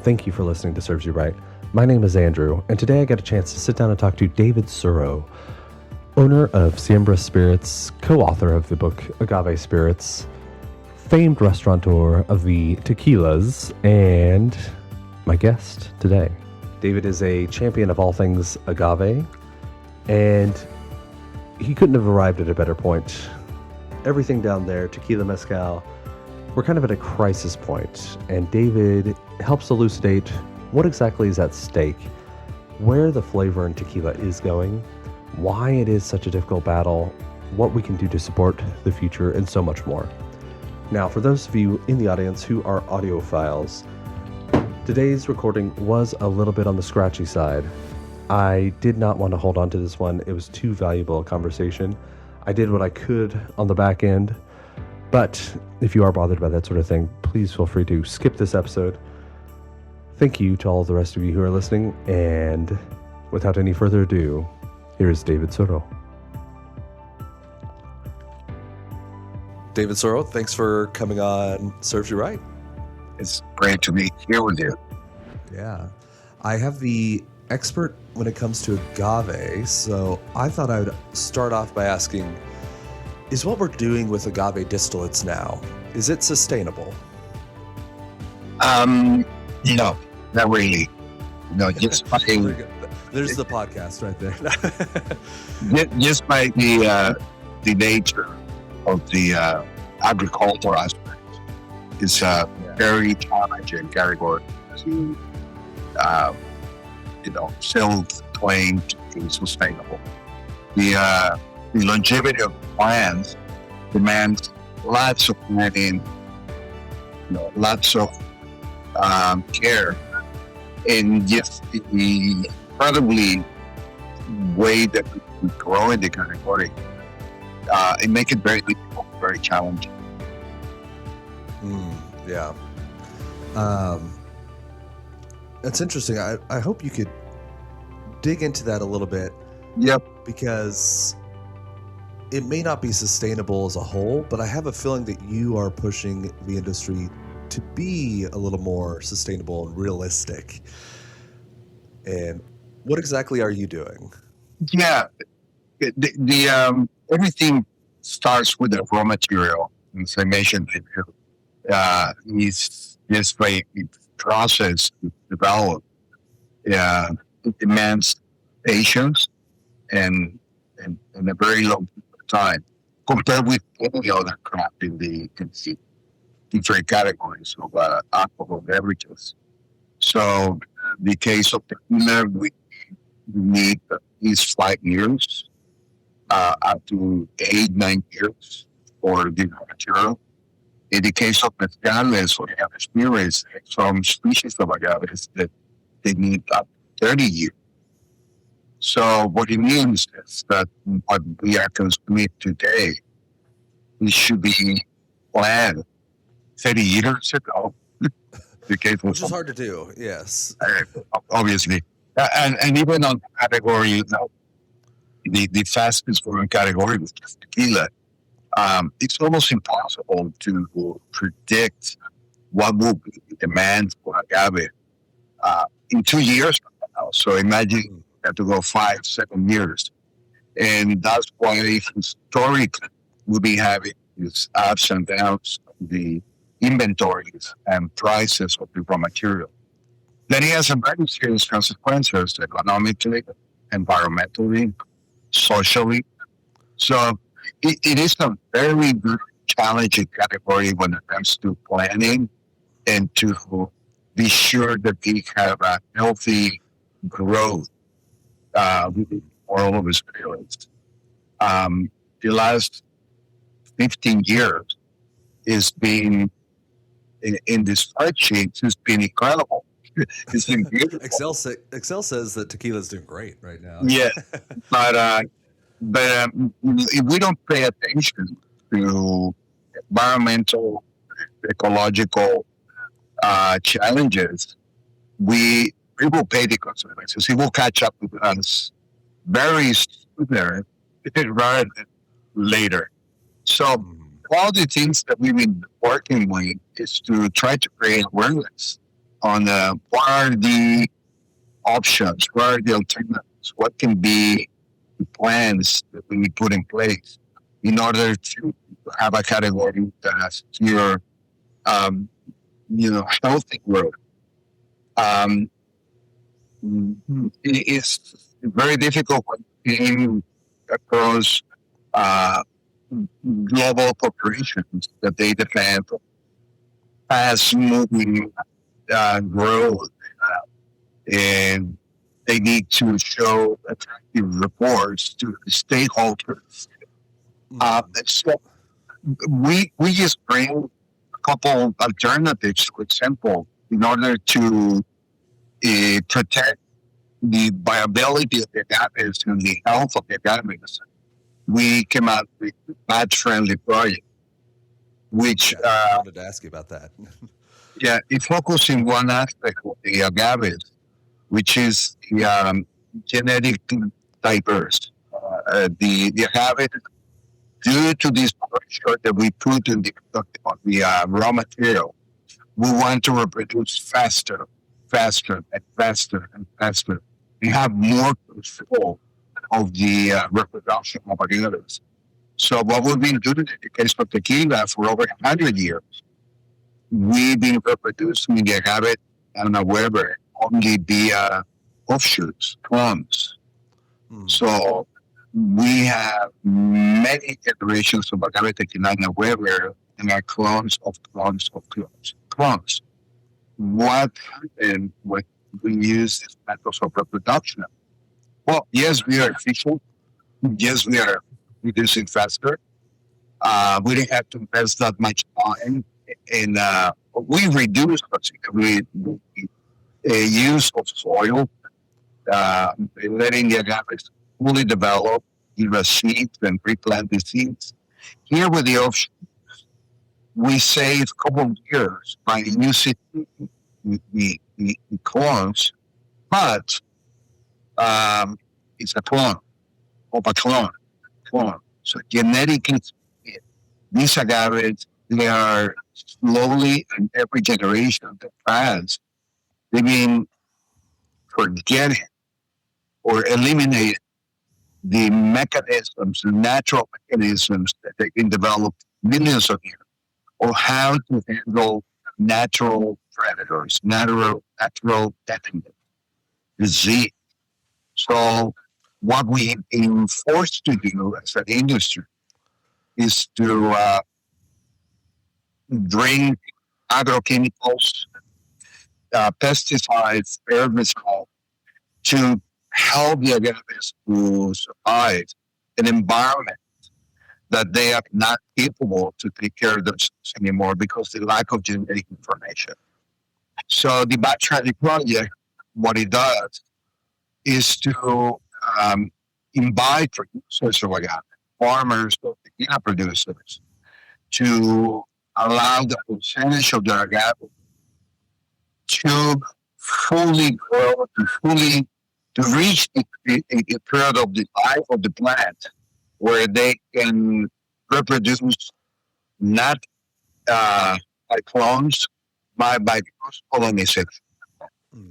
thank you for listening to Serves You Right. My name is Andrew, and today I got a chance to sit down and talk to David Suro, owner of Siembra Spirits, co-author of the book Agave Spirits, famed restaurateur of the Tequilas, and my guest today. David is a champion of all things agave, and he couldn't have arrived at a better point. Everything down there, tequila, mezcal, we're kind of at a crisis point, and David helps elucidate what exactly is at stake, where the flavor in tequila is going, why it is such a difficult battle, what we can do to support the future, and so much more. Now, for those of you in the audience who are audiophiles, today's recording was a little bit on the scratchy side. I did not want to hold on to this one. It was too valuable a conversation. I did what I could on the back end. But if you are bothered by that sort of thing, please feel free to skip this episode. Thank you to all the rest of you who are listening. And without any further ado, here is David Suro. David Suro, thanks for coming on Serves You Right. It's great to be here with you. Yeah. I have the expert when it comes to agave, so I thought I would start off by asking, is what we're doing with agave distillates now, is it sustainable? No, not really. No, just by there's the podcast right there. just by the nature of the agricultural aspect, it's a very challenging category to self-claim to be sustainable. The longevity of plants demands lots of planting, lots of care, and just the incredibly way that we grow in the category, it makes it very difficult, very challenging. Yeah. That's interesting. I hope you could dig into that a little bit. Yep. Because it may not be sustainable as a whole, but I have a feeling that you are pushing the industry to be a little more sustainable and realistic. And what exactly are you doing? Yeah, the everything starts with the raw material. As I mentioned, is this way process to develop. It demands patience and a very long time compared with any other craft in the different categories of alcohol beverages. So the case of tequila, we need at least 5 years, up to 8-9 years for the material. In the case of mezcales or agave spirits, some species of agaves that they need up to 30 years. So what it means is that what we are consuming today, it should be planned 30 years ago. Which is hard to do, yes. Obviously. And even on category, the fastest growing category, which is tequila, it's almost impossible to predict what will be the demand for agave in 2 years from now. So imagine you have to go 5-7 years. And that's why historically we'll be having these ups and downs of the inventories and prices of the raw material. Then it has some very serious consequences economically, environmentally, socially. So it is a very, very challenging category when it comes to planning and to be sure that we have a healthy growth with all of experience. The last 15 years has been in the spreadsheets has been incredible. It's been beautiful. Excel says that tequila is doing great right now. Yeah, but if we don't pay attention to environmental, ecological challenges, we will pay the consequences. It will catch up with us very sooner rather than later. So all the things that we've been working with is to try to create awareness on what are the options, what are the alternatives, what can be the plans that we put in place in order to have a category that has your, um, healthy growth. Um, it's very difficult when you came across uh, global corporations that they depend on fast moving growth, and they need to show attractive reports to the stakeholders. So we just bring a couple alternatives, for example, in order to protect the viability of the agaves and the health of the agaves. We came out with bat-friendly project, which I wanted to ask you about that. it focuses in one aspect of the agaves, which is the genetic diverse. The agave, due to this pressure that we put in the raw material, we want to reproduce faster, faster, and faster, and faster. We have more control of the reproduction of agaves. So what we've been doing in the case of tequila for over 100 years, we've been reproducing the agave and however only via offshoots, clones. So we have many generations of agave tequila and however and are clones of clones of clones. Clones. What happened when we use these methods of reproduction? Well, yes, we are efficient. Yes, we are reducing faster. We didn't have to invest that much time in. We reduced particularly the use of soil, letting the agaves fully develop, give us seeds and replant the seeds. Here with the offshoot, we save a couple of years by using the clones, but it's a clone of a clone. So genetically, these agaves, they are slowly in every generation that pass, they've been forgetting or eliminating the mechanisms, the natural mechanisms that they can develop millions of years, or how to handle natural predators, natural definite disease. So what we've been forced to do as an industry is to bring agrochemicals, pesticides, herbicides to help the agaves to survive an environment that they are not capable to take care of themselves anymore because the lack of genetic information. So the Bachelor Project, what it does is to invite producers of agave, farmers, tequila producers, to allow the percentage of their agave to fully grow, to reach a period of the life of the plant where they can reproduce not by clones, but by cross pollination.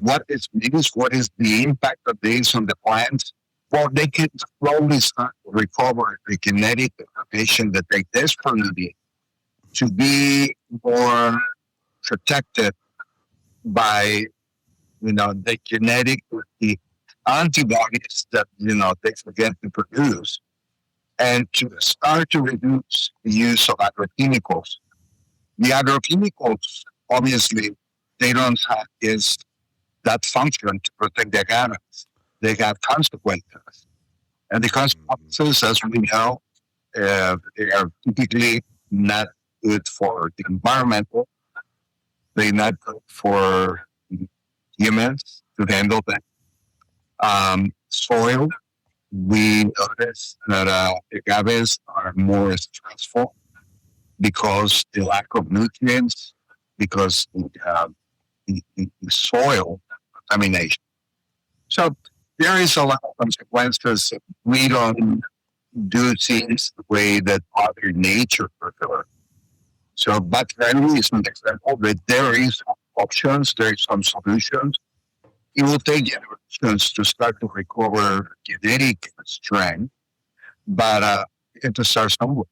What is the impact of this on the plants? Well, they can slowly start to recover the genetic information that they desperately need to be more protected by, the genetic, the antibodies that, they forget to produce, and to start to reduce the use of agrochemicals. The agrochemicals, obviously, they don't have that function to protect the agaves. They have consequences. And the consequences, as we know, they are typically not good for the environmental. They're not good for humans to handle that. Soil, we notice that agaves are more stressful because the lack of nutrients, because the soil contamination. So there is a lot of consequences. We don't do things the way that Mother Nature prefers. So, but friendly is an example, but there is options. There is some solutions. It will take generations to start to recover genetic strength, but it to start somewhere.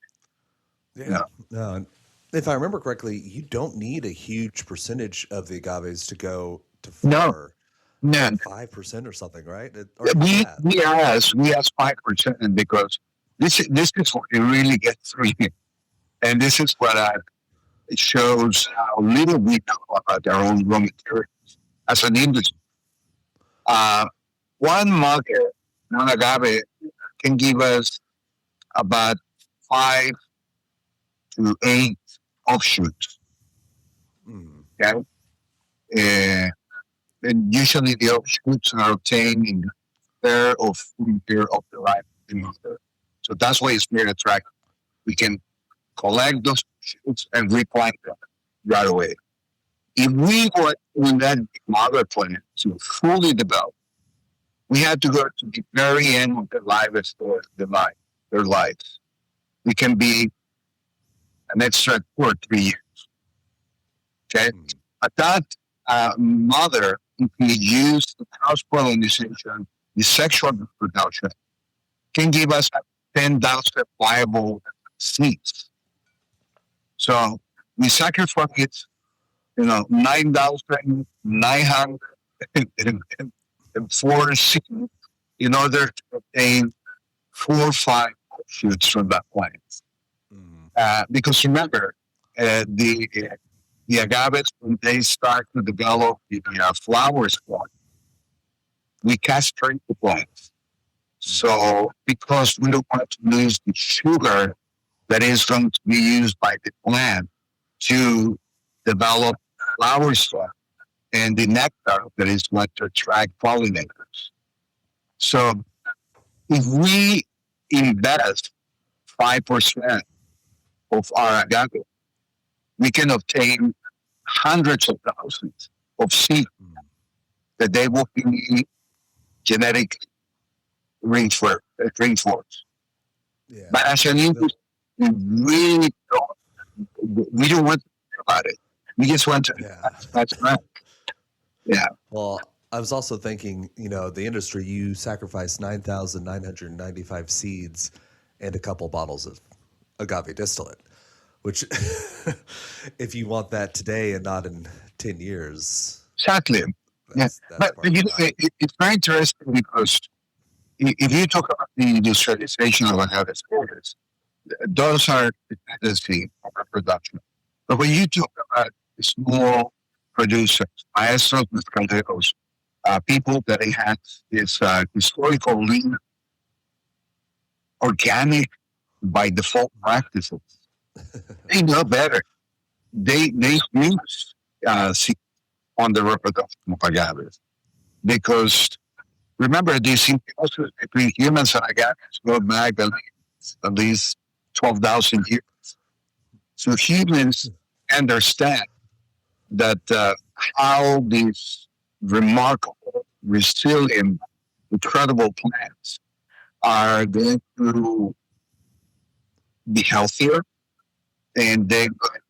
Yeah. No, if I remember correctly, you don't need a huge percentage of the agaves to go to No, flower. no. Like 5% or something, right? Or even that. We ask 5% because this is what it really gets me, and this is what it shows how little we know about our own raw materials as an industry. Uh, one market, non agave, can give us about 5 to 8 offshoots. Mm. Okay, and usually the offshoots are obtained in the third or fourth year of the life of the mother. So that's why it's very attractive. We can collect those shoots and replant them right away. If we want to let the mother plant to fully develop, we had to go to the very end of the life of their lives. We can be an extra 2 or 3 years. Okay, but that mother, if we use the house pollination, the sexual reproduction, can give us 10,000 viable seeds. So we sacrifice, 9,904 seeds in order to obtain 4 or 5 shoots from that plant. Because remember, the agaves, when they start to develop the flowers plant, we castrate the plants. So because we don't want to lose the sugar that is going to be used by the plant to develop flowers and the nectar that is going to attract pollinators. So if we invest 5% of our agave, we can obtain hundreds of thousands of seeds that they will be genetically reinforced. Yeah. But as an industry, we really we don't want to think about it. We just want to. That's right. Yeah. Well, I was also thinking, the industry, you sacrifice 9,995 seeds and a couple bottles of agave distillate, which if you want that today and not in 10 years. Exactly. But it's very interesting because if you talk about the industrialization of agave exporters, those are the tendency of production. But when you talk about small producers, maestros, mezcaleros, people that have this historical lean, organic by default practices, they know better. They use on the reproduction of agaves because remember the symbiosis between humans and agaves go back at least 12,000 years. So humans understand that how these remarkable, resilient, incredible plants are going to be healthier and they're going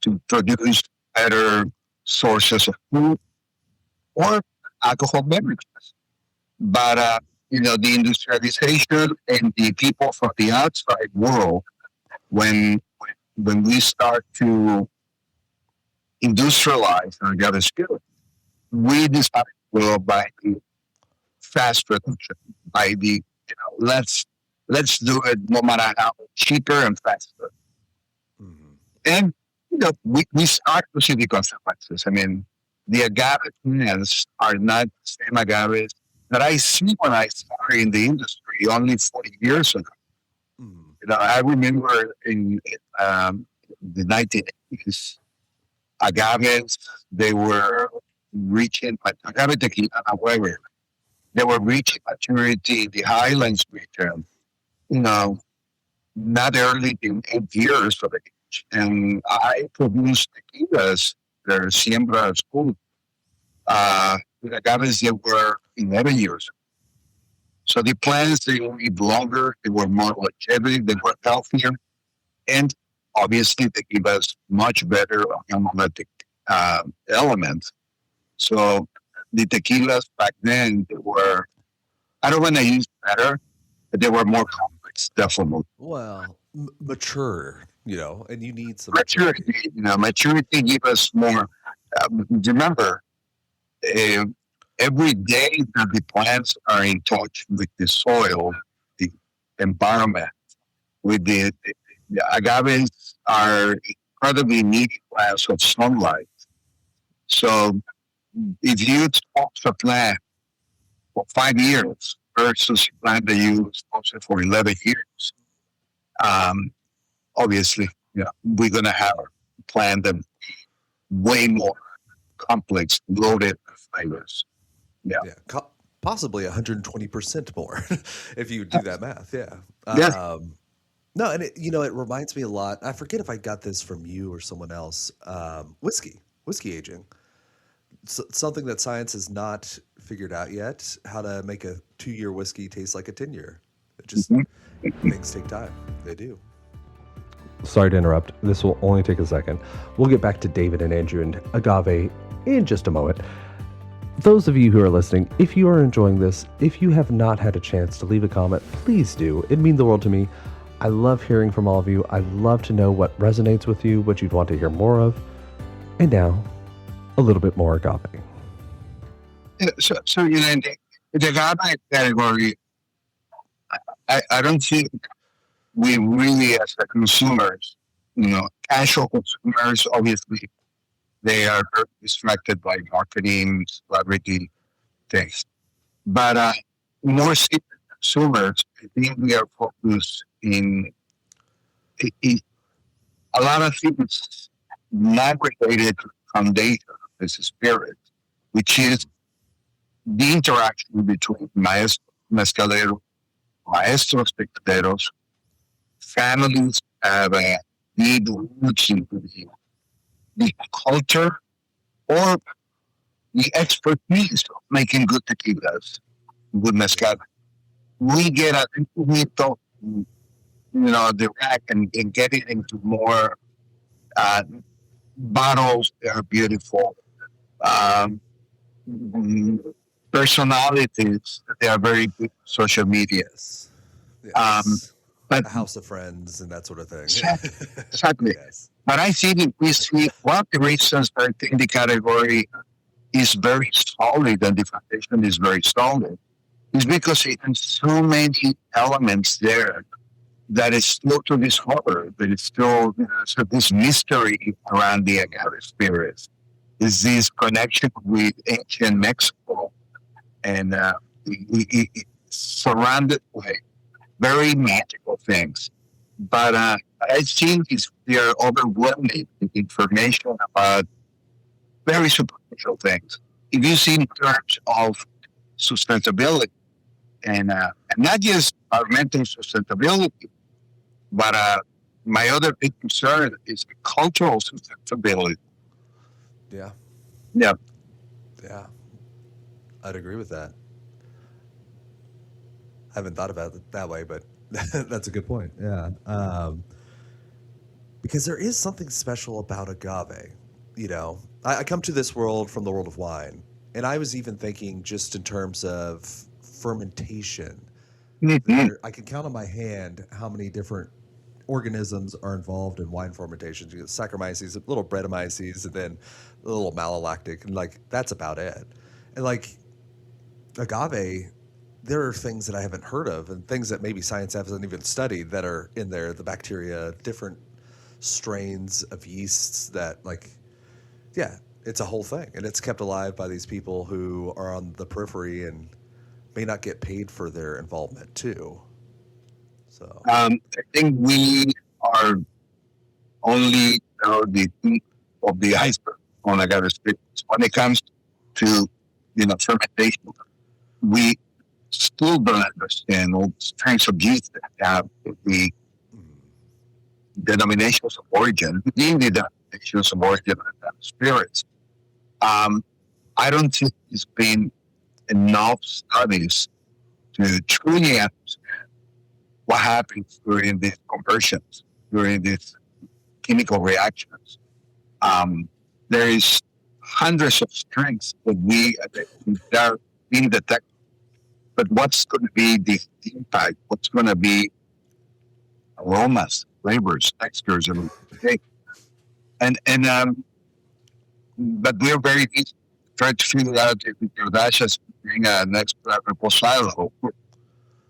to produce better sources of food or alcohol beverages. But, the industrialization and the people from the outside world, when we start to industrialize and get a skill, we decided to go by the fast production, by the, let's do it no matter how cheaper and faster. And, we start to see the consequences. I mean, the agave plants are not the same agaves that I see when I started in the industry only 40 years ago. I remember in the 1980s, agaves, they were reaching, agave tequila, however, they were reaching maturity in the highlands region, not early in 8 years of age. And I produced tequilas, their siembra school, with agaves that were 11 years. So the plants, they lived longer, they were more longevity, they were healthier, and obviously they give us much better aromatic element. So the tequilas back then, they were, I don't want to use better, but they were more complex, definitely. Well, mature, and you need some maturity. Maturity, maturity give us more. Remember, uh, every day that the plants are in touch with the soil, the environment, with the agaves are incredibly needy plants of sunlight. So if you expose a plant for 5 years versus a plant that you expose it for 11 years, um, obviously, we're going to have a plant that way more complex, loaded with flavors. Yeah. Yeah, possibly 120% more if you do that math. Yeah. Yeah. No, and it reminds me a lot. I forget if I got this from you or someone else. Whiskey aging, something that science has not figured out yet. How to make a 2-year whiskey taste like a 10-year. It just things take time. They do. Sorry to interrupt. This will only take a second. We'll get back to David and Andrew and Agave in just a moment. Those of you who are listening, if you are enjoying this, if you have not had a chance to leave a comment, please do. It means the world to me. I love hearing from all of you. I love to know what resonates with you, what you'd want to hear more of. And now, a little bit more agave. So in the agave category, I don't think we really, as the consumers, casual consumers, obviously, they are very distracted by marketing, celebrity things. But more serious consumers, I think we are focused in a lot of things not related to the foundation of this spirit, which is the interaction between mezcaleros, maestros tequileros, families have a deep roots into the culture or the expertise of making good tequilas, good mezcal. We get a we talk, the rack and get it into more uh, bottles that are beautiful. Um, Personalities, they are very good on social media. Yes. Um, but a house of friends and that sort of thing. Exactly. Yes. But I think if we see one of the reasons I think the category is very solid and the foundation is very solid is because it has so many elements there that is still to discover, that it's still so this mystery around the agave spirits is this connection with ancient Mexico and surrounded by very magical things. But I think they are overwhelming with information about very superficial things. If you see in terms of sustainability and not just environmental sustainability, but my other big concern is cultural sustainability. Yeah. Yeah. Yeah. I'd agree with that. I haven't thought about it that way, but that's a good point. Yeah. Because there is something special about agave. I come to this world from the world of wine, and I was even thinking just in terms of fermentation. I can count on my hand how many different organisms are involved in wine fermentations. You get Saccharomyces, a little Brettanomyces, and then a little malolactic, and that's about it. And agave, there are things that I haven't heard of, and things that maybe science hasn't even studied that are in there. The bacteria, different strains of yeasts that it's a whole thing, and it's kept alive by these people who are on the periphery and may not get paid for their involvement too. So I think we are only the tip of the iceberg on agave spirits. When it comes to fermentation, we still don't understand all the strengths of yeast that have the denominations of origin, within the denominations of origin of spirits. I don't think there's been enough studies to truly understand what happens during these conversions, during these chemical reactions. there is hundreds of strengths that are being detected. But what's going to be the impact? What's going to be aromas, flavors, textures, and okay. And but we're very busy trying to figure out if the Kardashians bring a next reposado,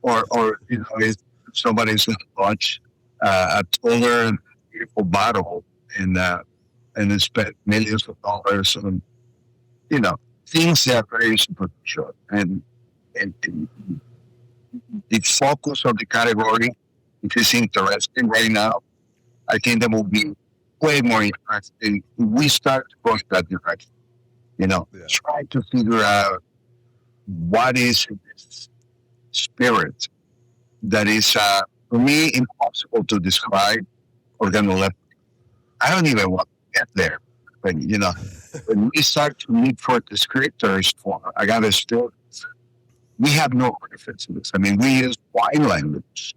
or if somebody's going to launch a taller and beautiful bottle and then spend millions of dollars on you know things that are very superficial and the focus of the category, if it's interesting right now, I think that will be way more interesting if we start to go in that direction. Yeah. Try to figure out what is this spirit that is, for me, impossible to describe or organoleptic. I don't even want to get there. But, when we start to look for descriptors for agave spirits, we have no references. I mean, we use wine language.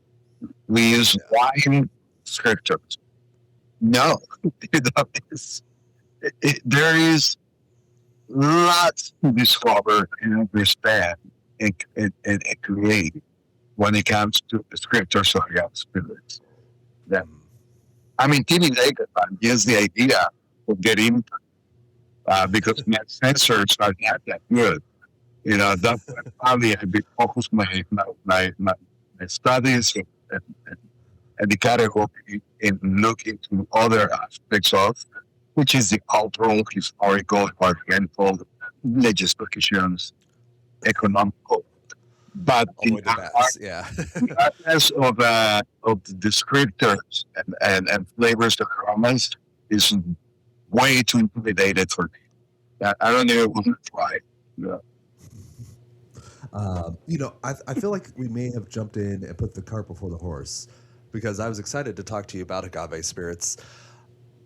We use wine descriptors. No, there is lots to discover and understand and create when it comes to descriptors of agave spirits. That, I mean, Timmy Lagerman gives the idea of getting because my sensors are not that good. That's why probably I've been focused my studies and the category in looking to other aspects of, which is the cultural, historical, environmental, legislations, economical. But the aspects of the descriptors and flavors of aromas is way too intimidated for me. I don't even want to try. Yeah. I feel like we may have jumped in and put the cart before the horse because I was excited to talk to you about agave spirits.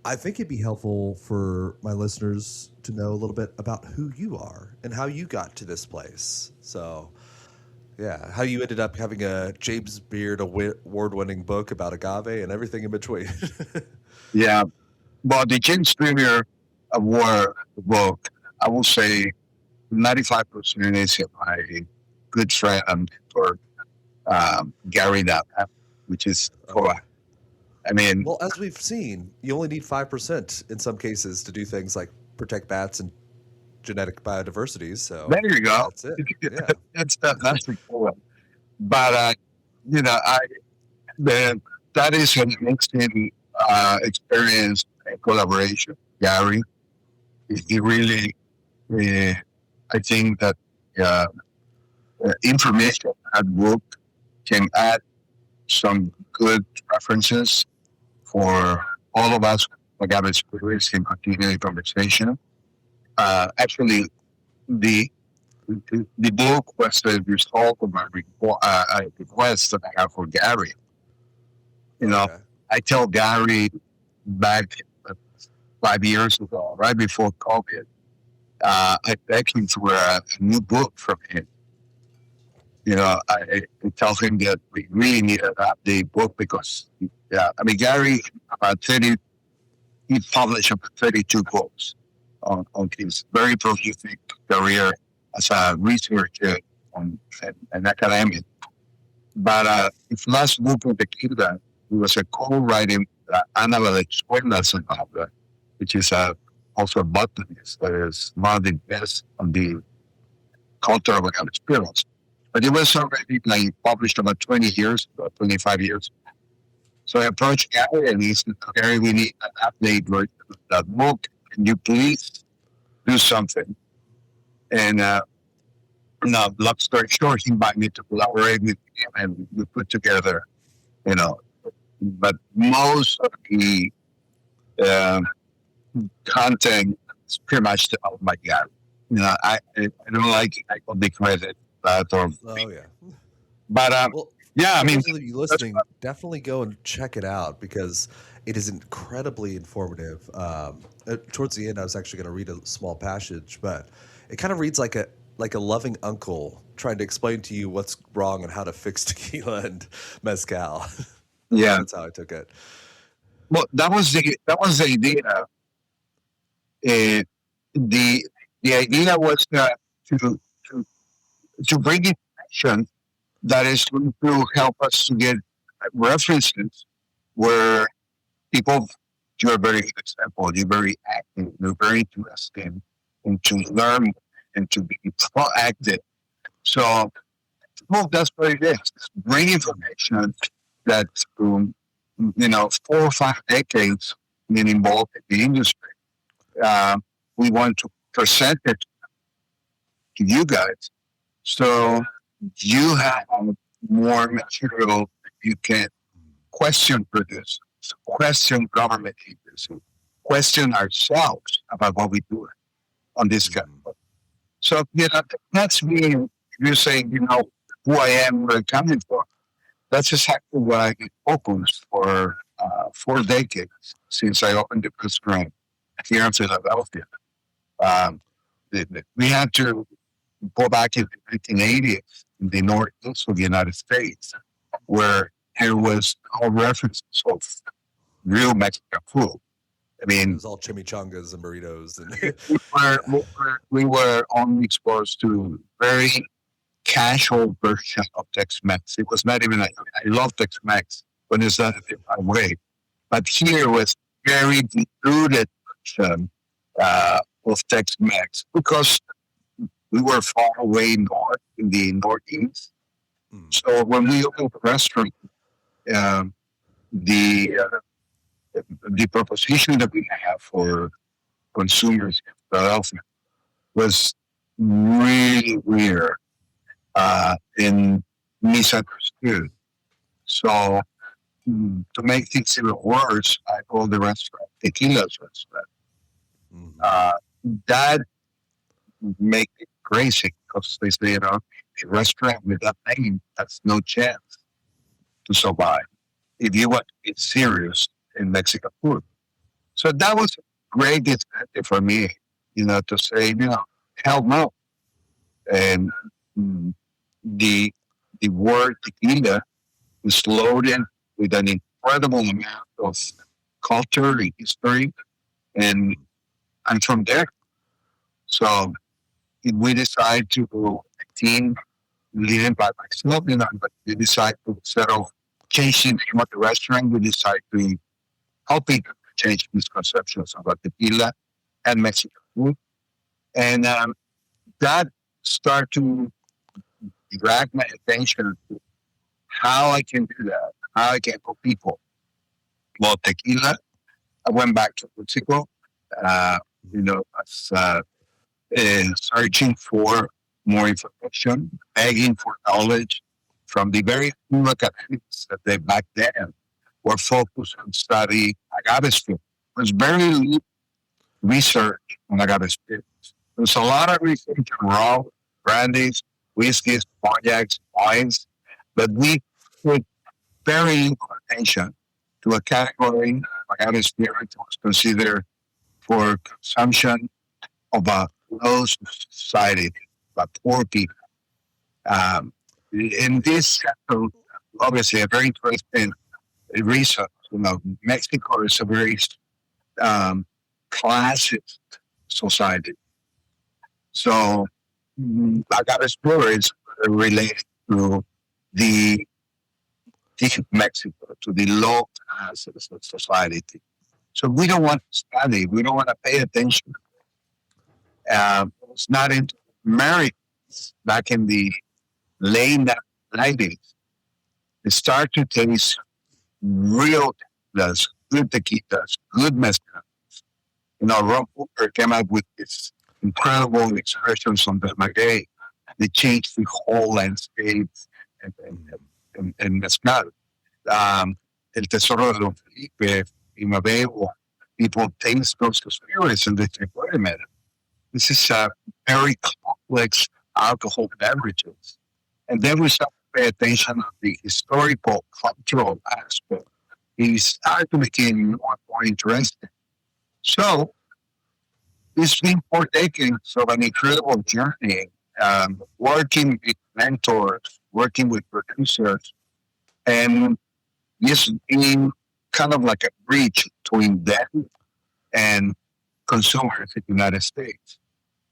I think it'd be helpful for my listeners to know a little bit about who you are and how you got to this place. So, yeah, how you ended up having a James Beard award-winning book about agave and everything in between. Yeah. Well, the James Beard Award book, I will say 95% is my good friend and mentor, Gary Knapp, which is correct. I mean, well, as we've seen, you only need 5% in some cases to do things like protect bats and genetic biodiversity. So there you go. That's it. Yeah. that's the point. But that is an amazing experience and collaboration. Gary, he really, I think that information at book can add some good references for all of us agave spirits in continuing conversation. Actually, the book was the result of my request that I have for Gary. I tell Gary back 5 years ago, right before COVID, I begged him for a new book from him. I tell him that we really need an update book because, Gary, he published about 32 books on his very prolific career as a researcher and academic. But his last book on Tequila, he was a co-writing Ana Valenzuela, which is also a botanist that is one of the best on the culture of agave spirits. But it was already published about 20 years, about 25 years. So I approached Gary and he said, Gary, we need an update version of that book. Can you please do something? And long story short, he invited me to collaborate with him and we put together, but most of the content is pretty much about my Gary. I don't like the credit. But well, I mean, those of you listening, definitely go and check it out because it is incredibly informative. Towards the end, I was actually going to read a small passage, but it kind of reads like a loving uncle trying to explain to you what's wrong and how to fix tequila and mezcal. Yeah, that's how I took it. Well, that was the idea. Uh, the the idea was to to to bring information that is going to help us to get references where people, you're a very good example, you're very active, you're very interested and to learn and to be proactive. So, well, that's what it is. It's bring information that, 4 or 5 decades been involved in the industry. Uh, we want to present it to you guys. So you have more material that you can question producers, question government agencies, question ourselves about what we do on this category. So, that's me. You're saying, who I am, where I'm coming from. That's exactly what I get focused for 4 decades since I opened the restaurant here in Philadelphia. Um, we had to go back in the 1980s in the northeast of the United States, where there was no references of real Mexican food. I It mean, was all chimichangas and burritos and we were only exposed to very casual version of Tex-Mex. It was not even I love Tex-Mex when it's done a different way. But here was very diluted version of Tex-Mex because we were far away north in the northeast. So when we opened the restaurant, um, the the proposition that we have for consumers in Philadelphia was really weird and misunderstood. So to make things even worse, I called the restaurant Tequila's restaurant. Uh, that make it crazy because they say, a restaurant with that name, that's no chance to survive if you want to get serious in Mexican food. So that was a great incentive for me, to say, hell no. And mm, the the word tequila is loaded with an incredible amount of culture and history, and I'm from there. So if we decide to go a team leading by myself, but we decide to instead of changing the name of the restaurant, we decide to help people change misconceptions about tequila and Mexican food. And that start to drag my attention to how I can do that, how I can help people. Well, tequila, I went back to Mexico, uh, as searching for more information, begging for knowledge from the very few academics that they back then were focused on study agave spirits. There's very little research on agave spirits. There's a lot of research on raw brandies, whiskeys, cognacs, wines, but we put very little attention to a category of agave spirits was considered for consumption of a low society, but poor people. Um, in this, obviously, a very interesting reason. Mexico is a very um, classist society. So, agave spirits related to the deep Mexico, to the low class of society. So we don't want to study. We don't want to pay attention. It's not into Americans back in the late 90s. They start to taste real tequilas, good tequilas, good mezcal. Rumble came up with this incredible expressions on the maguey. They changed the whole landscape and mezcal. El Tesoro de Don Felipe, Imabeo, people taste those spirits and they think, wait a minute, this is a very complex alcohol beverages. And then we start to pay attention to the historical, cultural aspect. It started to become more interesting. So it's been 4 decades of an incredible journey, working with mentors, working with producers, and just being kind of like a bridge between them and consumers in the United States.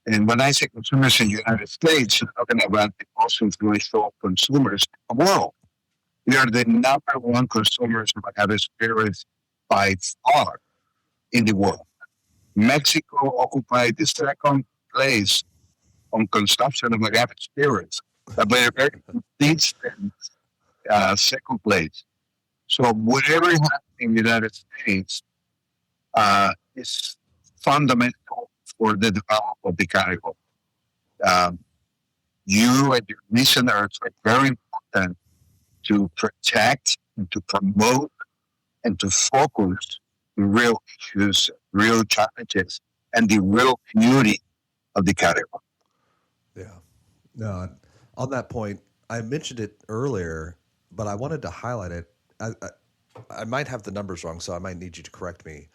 And when I say consumers in the United States, I'm talking about the most influential consumers in the world. We are the number one consumers of agave spirits by far in the world. Mexico occupied the second place on consumption of agave spirits, but by a very distant second place. So whatever happens in the United States is fundamental for the development of the category. Um, you and your listeners are very important to protect and to promote and to focus the real issues, real challenges, and the real beauty of the category. Yeah. No, on that point, I mentioned it earlier, but I wanted to highlight it. I might have the numbers wrong, so I might need you to correct me.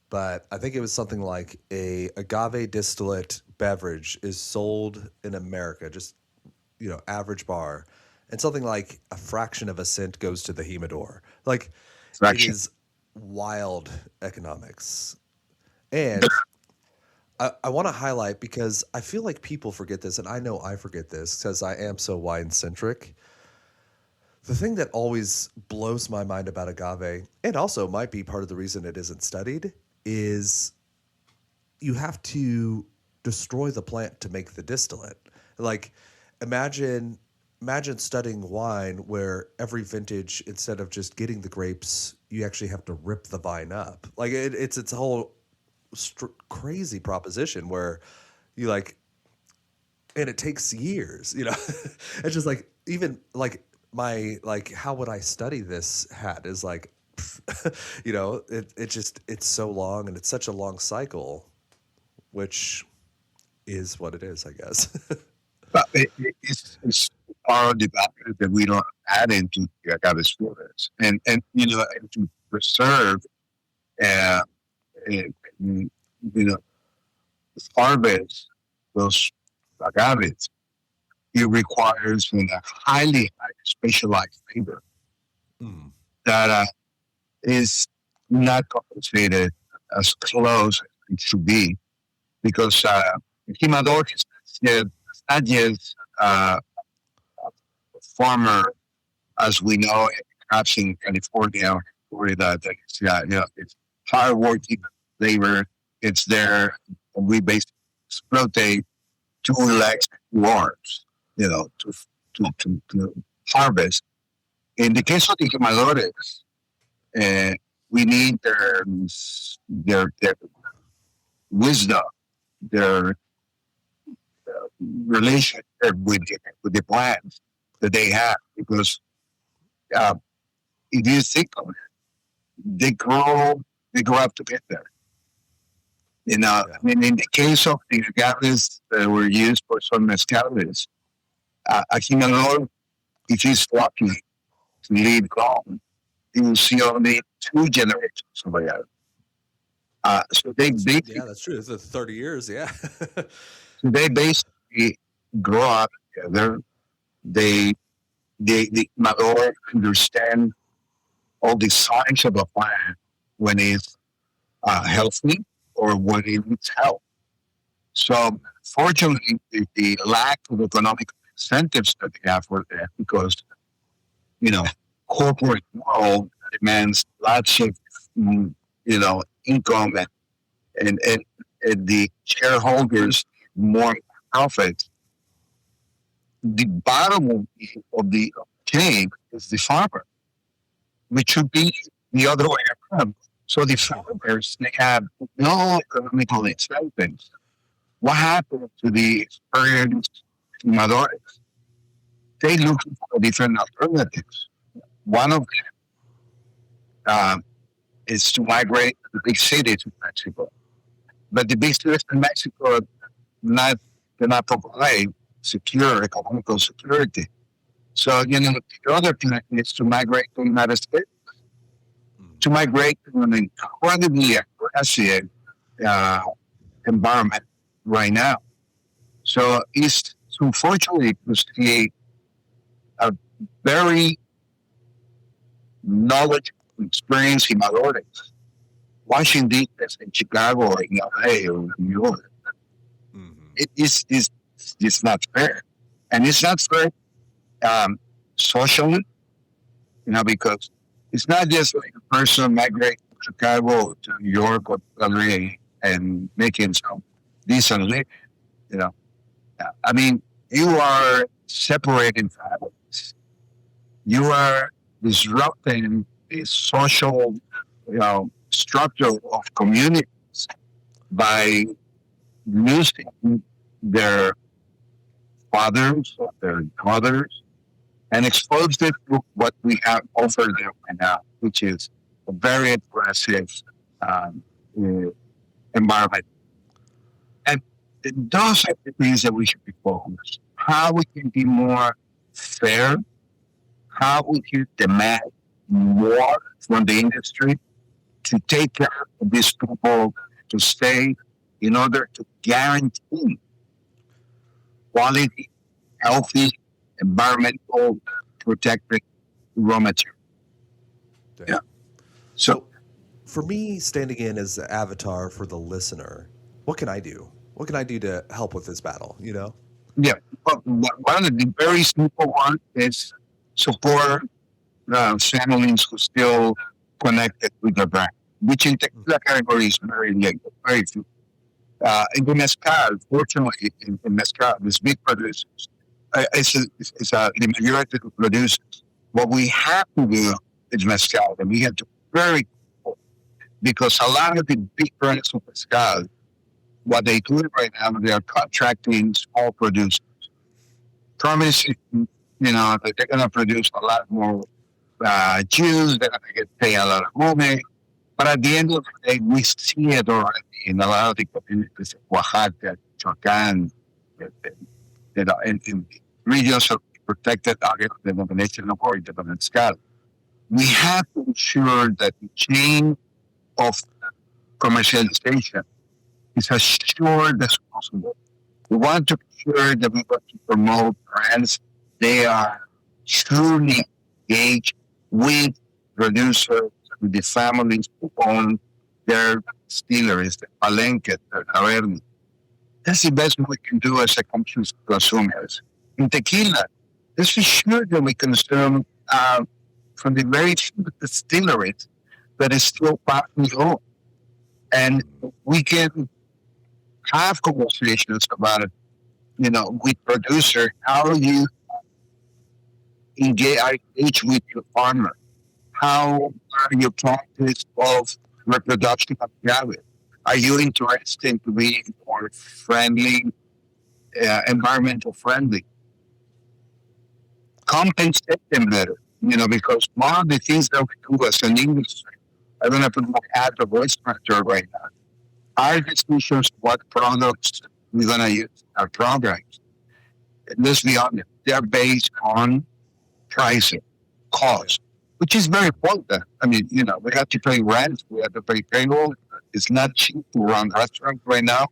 But I think it was something like a agave distillate beverage is sold in America, just average bar, and something like a fraction of a cent goes to the humidor. Like, it is wild economics. And I want to highlight, because I feel like people forget this, and I know I forget this because I am so wine centric. The thing that always blows my mind about agave, and also might be part of the reason it isn't studied, is you have to destroy the plant to make the distillate. Like, imagine studying wine where every vintage, instead of just getting the grapes, you actually have to rip the vine up. Like, it's a whole crazy proposition where you and it takes years, It's just like, even like my, how would I study this hat is like, it's so long, and it's such a long cycle, which is what it is, I guess. But it's part of the value that we don't add into the agave spirits, and to preserve, uh, harvest those agaves, it requires a highly specialized labor that is not compensated as close as it should be, because jimadores is not just a farmer, as we know, perhaps in California or Florida, that it's hardworking labor. It's there. We basically exploitate 2 legs, 2 arms, to harvest. In the case of the jimadores, we need their wisdom, their relationship with the plants that they have, because if you think of it, they grow up to get there. I mean, in the case of the agaves that were used for some mezcales, a jimador, if he's lucky to live long, he will see only 2 generations of agave. So they basically, yeah, that's true. It's 30 years, yeah. so they basically grow up together. The Mador understand all the signs of a plant when it's healthy or when it needs help. So, fortunately, the lack of economic incentives that they have for that, because corporate world demands lots of income, and the shareholders more profit. The bottom of the chain is the farmer, which should be the other way around. So the farmers, they have no economical incentives. What happened to the experienced jimadores? They look for different alternatives. One of them is to migrate to the big cities in Mexico. But the big cities in Mexico cannot provide secure economical security. So, the other plan is to migrate to the United States, to migrate to an incredibly aggressive environment right now. So, it's unfortunately to see a very knowledgeable, experienced jimadores washing dishes in Chicago or in LA or New York. Mm-hmm. It is it's not fair, and it's not fair um, socially, because it's not just like a person migrating to Chicago to New York or LA and making some decent living. You know, I mean, you are separating families. You are disrupting the social, structure of communities by losing their fathers, their mothers, and expose them to what we have offered them right now, which is a very aggressive um, uh, environment. And those are the things that we should be focused. How we can be more fair, how we can demand more from the industry to take care of these people to stay in order to guarantee quality, healthy, environmental protected raw material. Okay. Yeah. So, for me, standing in as the avatar for the listener, what can I do? What can I do to help with this battle? Yeah. But one of the very simple one is support families who still connected with the brand, which in tequila category is very late, very few. In the mezcal, fortunately, in mezcal, these big producers, it's the majority of producers. What we have to do is mezcal, and we have to be very careful because a lot of the big brands of mezcal, what they do right now, they are contracting small producers, promising, that they're going to produce a lot more juice, they're going to get paid a lot of money. But at the end of the day, we see it already in a lot of the communities of Oaxaca, Michoacán, in regions of protected area of the denomination of origin of mezcal. We have to ensure that the chain of commercialization is as short as possible. We want to ensure that we want to promote brands. They are truly engaged with producers, with the families who own their distilleries, the palenque, the taberna. That's the best we can do as a consumers. In tequila, let's be sure that we consume from the very few distilleries that is still partly owned. And we can have conversations about it, with producer, how you engage with your farmer, how are your practice of reproduction of agave? Are you interested to be more friendly, environmental friendly? Compensate them better, because one of the things that we do as an industry, I don't have to look at the voice factor right now. Our decisions what products we're going to use in our programs. Let's be honest, they're based on pricing, cost, which is very important. I mean, we have to pay rent, we have to pay payroll. It's not cheap to run restaurants right now,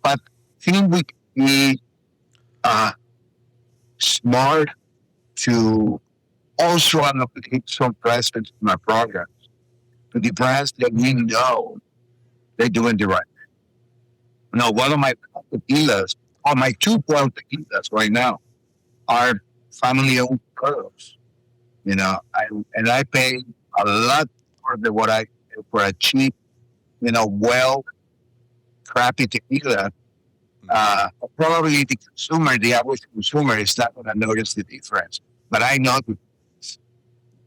but I think we can be uh, smart to also allocate some presence in our programs to the brands that we know they're doing the right. Now, one of my tequilas, or my two tequilas right now, are family-owned products. And I pay a lot for a cheap, well crappy tequila. Probably the average consumer is not going to notice the difference, but I know the difference,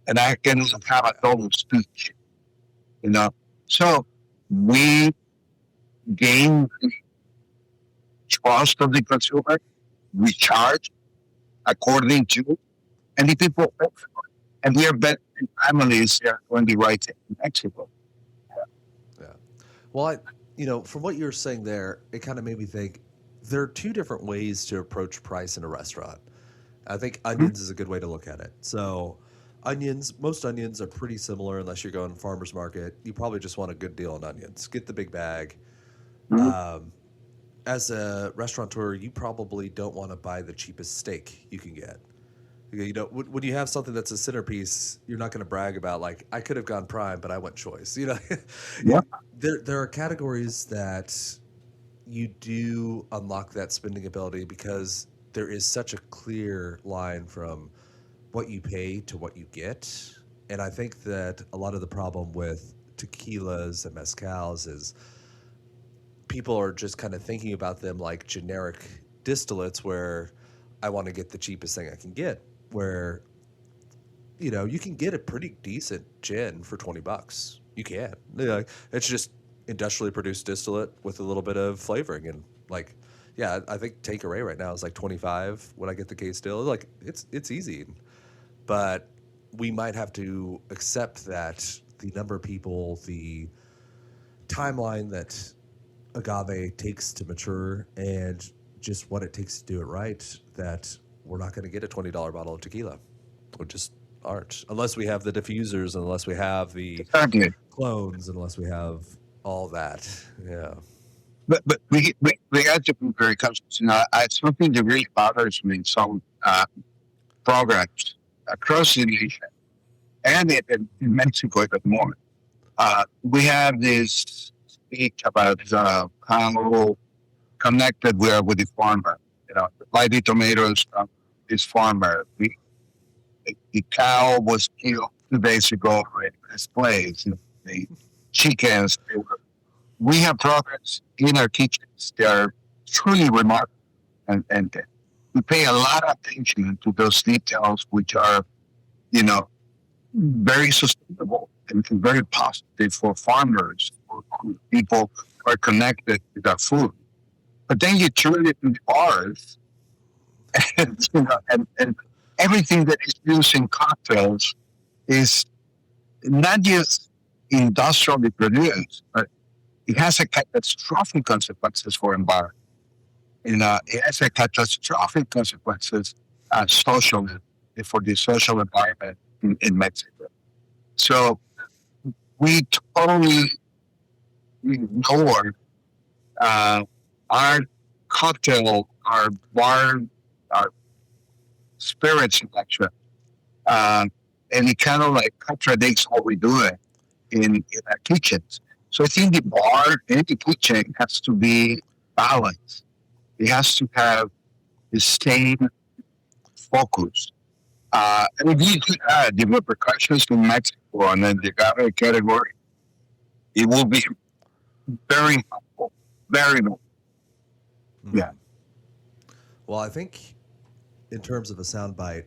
and I can have a total speech. So we gain trust of the consumer. We charge according to, and the people pay for it. And we are better families here doing the right thing in Mexico. Yeah. Well, from what you're saying there, it kind of made me think there are two different ways to approach price in a restaurant. I think onions is a good way to look at it. So, most onions are pretty similar unless you're going farmer's market. You probably just want a good deal on onions. Get the big bag. Mm-hmm. As a restaurateur, you probably don't want to buy the cheapest steak you can get. You know, when you have something that's a centerpiece, you're not going to brag about like I could have gone prime, but I went choice. You know, Yeah. there are categories that you do unlock that spending ability because there is such a clear line from what you pay to what you get. And I think that a lot of the problem with tequilas and mezcals is people are just kind of thinking about them like generic distillates where I want to get the cheapest thing I can get. Where, you know, you can get a pretty decent gin for $20. You can. You know, it's just industrially produced distillate with a little bit of flavoring and like, yeah, I think Tanqueray right now is like 25 when I get the case still. Like it's easy, but we might have to accept that the number of people, the timeline that agave takes to mature, and just what it takes to do it right, that we're not going to get a $20 bottle of tequila. We just aren't, unless we have the diffusers, unless we have the Exactly. clones, unless we have all that. Yeah. But we have to be very conscious. You know, something that really bothers me in some programs across the nation and in Mexico at the moment. We have this speech about how connected we are with the farmer. You know, buy the tomatoes from this farmer. The cow was killed 2 days ago in this place. The chickens. We have programs in our kitchens. They are truly remarkable, and we pay a lot of attention to those details, which are, you know, very sustainable and very positive for farmers, for people who are connected with their food. But then you turn it into bars, and, you know, and everything that is used in cocktails is not just industrially produced, but it has a catastrophic consequences for environment. You know, it has a catastrophic consequences socially for the social environment in Mexico. So we totally ignore uh, our cocktail, our bar, our spirit selection, uh, and it kind of like contradicts what we do in our kitchens. So I think the bar and the kitchen has to be balanced. It has to have the same focus. And if you could add the repercussions in Mexico and then the agave category, it will be very helpful. Very helpful. Yeah. Well, I think in terms of a soundbite,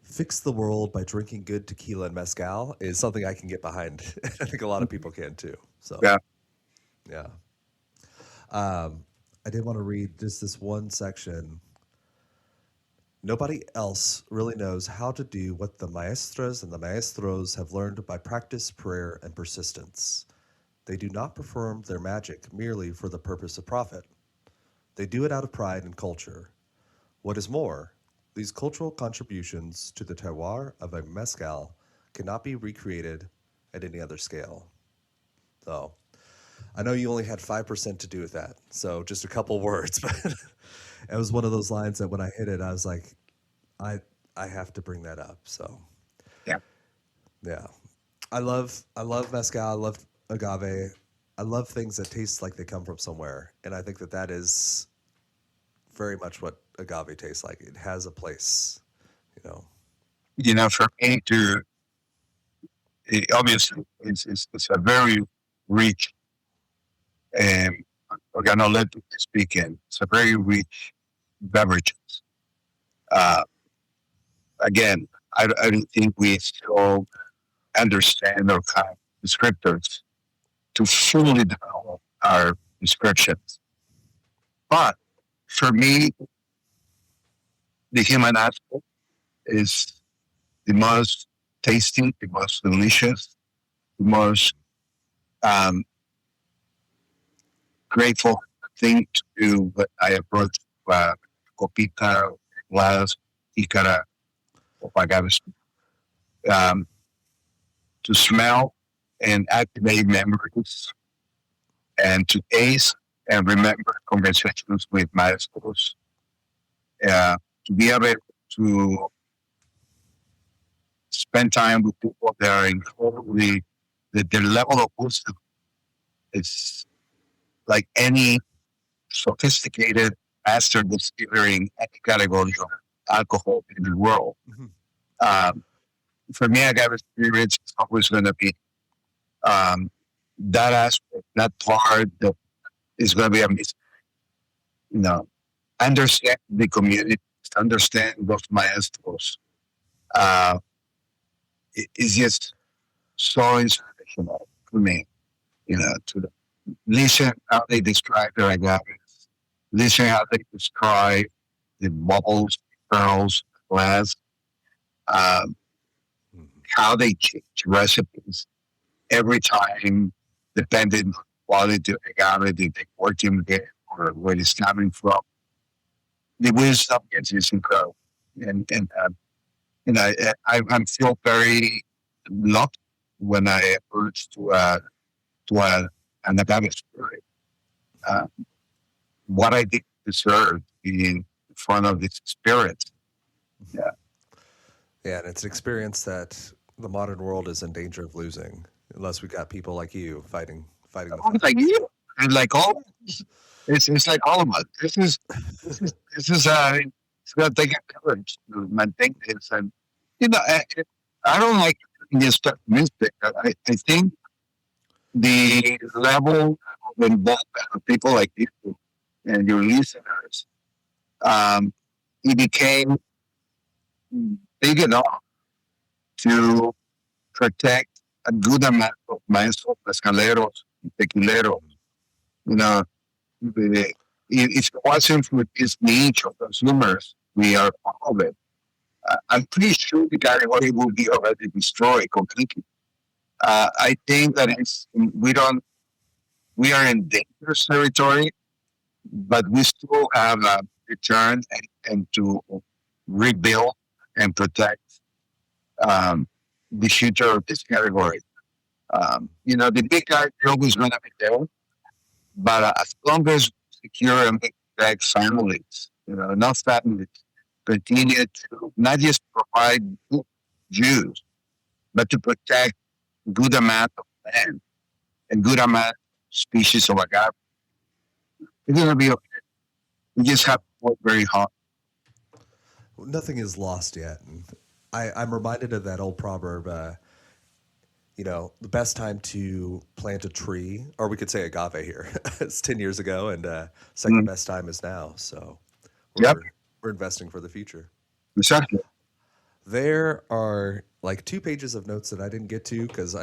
fix the world by drinking good tequila and mezcal is something I can get behind. I think a lot of people can too. So, Yeah. yeah. I did want to read just this one section. Nobody else really knows how to do what the maestras and the maestros have learned by practice, prayer, and persistence. They do not perform their magic merely for the purpose of profit. They do it out of pride and culture. What is more, these cultural contributions to the terroir of a mezcal cannot be recreated at any other scale. So, I know you only had 5% to do with that, so just a couple words, but it was one of those lines that when I hit it, I was like, I I have to bring that up. So, Yeah. yeah, I love mezcal. I love agave. I love things that taste like they come from somewhere, and I think that that is very much what agave tastes like. It has a place, you know. You know, for me to, obviously, it's a very rich, um, organoleptic speaking, it's a very rich beverage. Uh, Again, I don't think we still understand or have descriptors to fully develop our descriptions. But for me, the human aspect is the most tasty, the most delicious, the most um, grateful thing to do. But I approach copita, glass, icara, or agave, um, to smell and activate memories and to taste and remember conversations with maestros, to be able to spend time with people that are incredibly, that their level of wisdom is like any sophisticated master distillery in any category of alcohol in the world. Mhm. Um, for me, agave spirits is always going to be um, that aspect, that part that is going to be a you know, understand the community, understand those maestros. Uh, it's just so inspirational for me, to listen how they describe their agaves, listen how they describe the bubbles, pearls, glass, um, Mhm. how they change recipes every time, depending on the quality of agave that they're working with or where it's coming from. The wisdom is incredible. And I feel very lucky when I approach to an agave story. Uh, what I did deserve being in front of this spirit. Yeah. Yeah, and it's an experience that the modern world is in danger of losing unless we got people like you fighting the Like fight. you, and like all, it's like all of us. This is it's gonna take a courage to maintain this, and I don't like just pessimistic. I think the level of involvement of people like you and your listeners, um, it became big enough to protect a good amount of maestros, pescaleros, tequileros. You know, if it wasn't for this niche of consumers, we are part of it. I'm pretty sure the category will be already destroyed completely. I think that we are in dangerous territory, but we still have a return and to rebuild and protect um, the future of this category. The big guys are always going to be there, but as long as we secure and protect families, enough families continue to not just provide good Jews, but to protect good amount of land and good amount of species of agave, it's going to be okay. We just have to work very hard. Nothing is lost yet. And I'm reminded of that old proverb, the best time to plant a tree, or we could say agave here, it's 10 years ago, and second Mm. best time is now. So Yep, we're investing for the future. exactly. There are like 2 pages of notes that I didn't get to because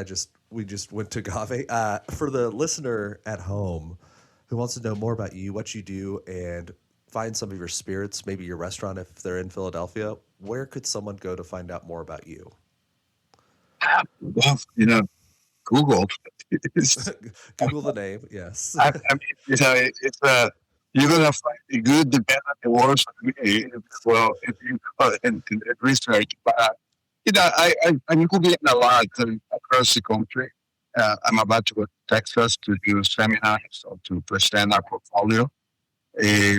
we just went to agave. For the listener at home who wants to know more about you, what you do, and find some of your spirits, maybe your restaurant if they're in Philadelphia, where could someone go to find out more about you? Well, Google. It's, Google the name, yes. I mean, it's you're gonna find a good dependent awards for me. Well, if you go and research, but I'm Googling a lot across the country. I'm about to go to Texas to do seminars or to present our portfolio. A,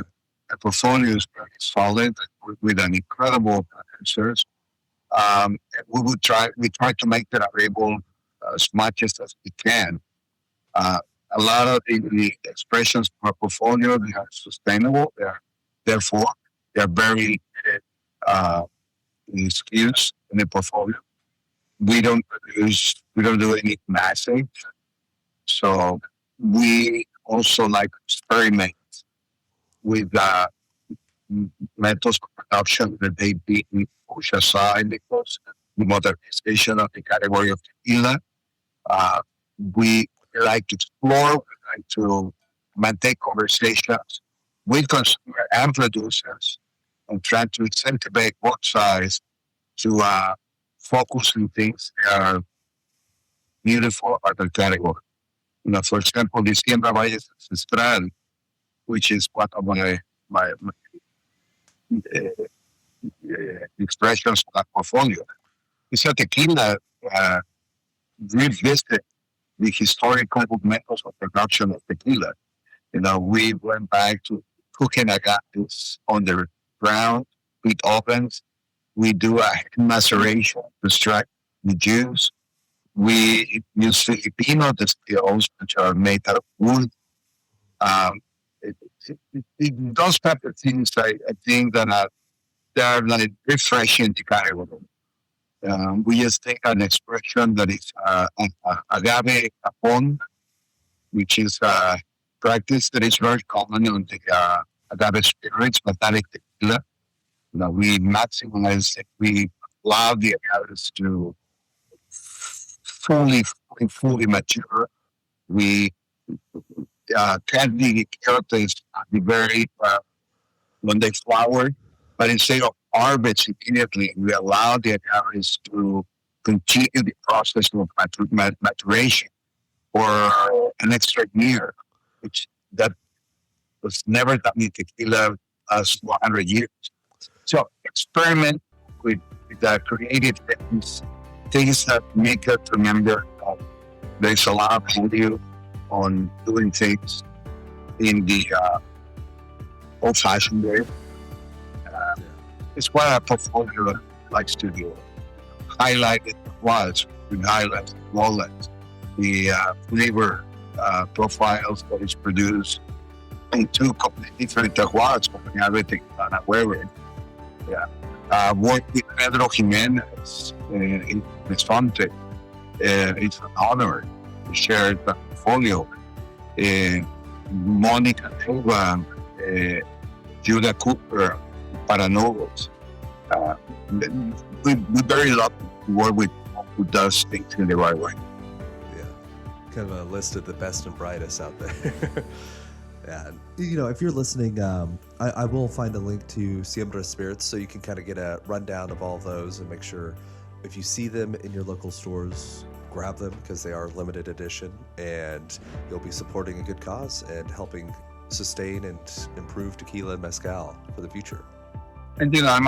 a portfolio is very solid with an incredible research. We try to make that available as much as we can. Uh, a lot of the expressions of our portfolio, they are sustainable. Therefore, they're very uh, SKUs in the portfolio. We don't do any massing. So we also like experiment with methods of production that they being pushed aside because the modernization of the category of tequila. Uh, we like to explore, we like to maintain conversations with consumers and producers and try to incentivize both sides to focus on things that are beautiful about the category. For example, the Siembra Valles Ancestral, which is one of my expressions of that portfolio. It's a tequila uh, revisited the historical methods of production of tequila. We went back to cooking agaves on the ground with ovens We do a maceration to extract the juice. We use Filipino distills, which are made out of wood. Um, those type of things, I think that they're like refreshing to carry. We just take an expression that is agave capon, which is a practice that is very common on the agave spirits, metallic tequila. Now we maximize it. We allow the agaves to fully mature. We can the characters be very when they flower, but instead of harvest immediately, we allow the agaves to continue the process of maturation for an extra year, which that was never done in tequila as 100 years. So experiment with the creative things that make us remember there's a lot of value on doing things in the old-fashioned way. It's what our portfolio likes to do. Highlight it was, we highlight walnuts, the flavor profiles that is produced in two completely different terroirs, everything on a wearing. Yeah. Work with Pedro Jimenez in Esfonte. It's an honor to share the portfolio. Monica Silva, Judah Cooper, Paranovos. We're very lucky to work with who does things in the right way. Yeah, kind of a list of the best and brightest out there. Yeah, if you're listening, I will find a link to Siembra Spirits so you can kind of get a rundown of all those and make sure if you see them in your local stores, grab them because they are limited edition and you'll be supporting a good cause and helping sustain and improve tequila and mezcal for the future. And I'm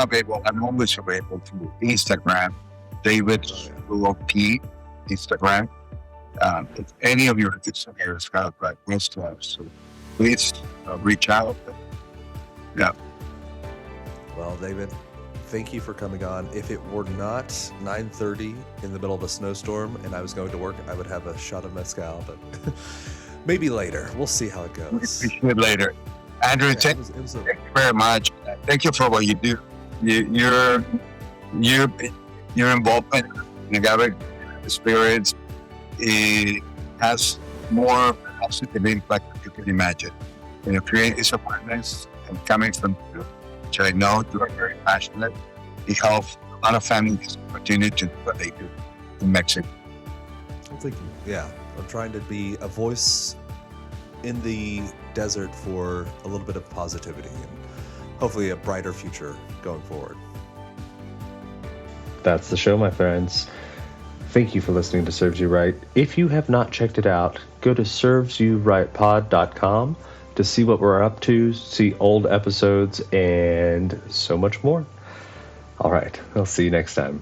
always available to Instagram, David Suro P, Instagram. If any of your listeners have requests to us, so please reach out. Yeah. Well, David, thank you for coming on. If it were not 9:30 in the middle of a snowstorm and I was going to work, I would have a shot of mezcal, but maybe later. We'll see how it goes. We appreciate it later. Andrew, thank you very much. Thank you for what you do. Your involvement in agave spirits has more positive impact than you can imagine. Creating awareness and coming from you, which I know you are very passionate. It helps a lot of families continue to do what they do in Mexico. Well, thank you. Yeah, I'm trying to be a voice in the desert for a little bit of positivity and hopefully a brighter future going forward. That's the show, my friends. Thank you for listening to Serves You Right. If you have not checked it out, go to servesyouRightPod.com to see what we're up to, see old episodes, and so much more. All right, I'll see you next time.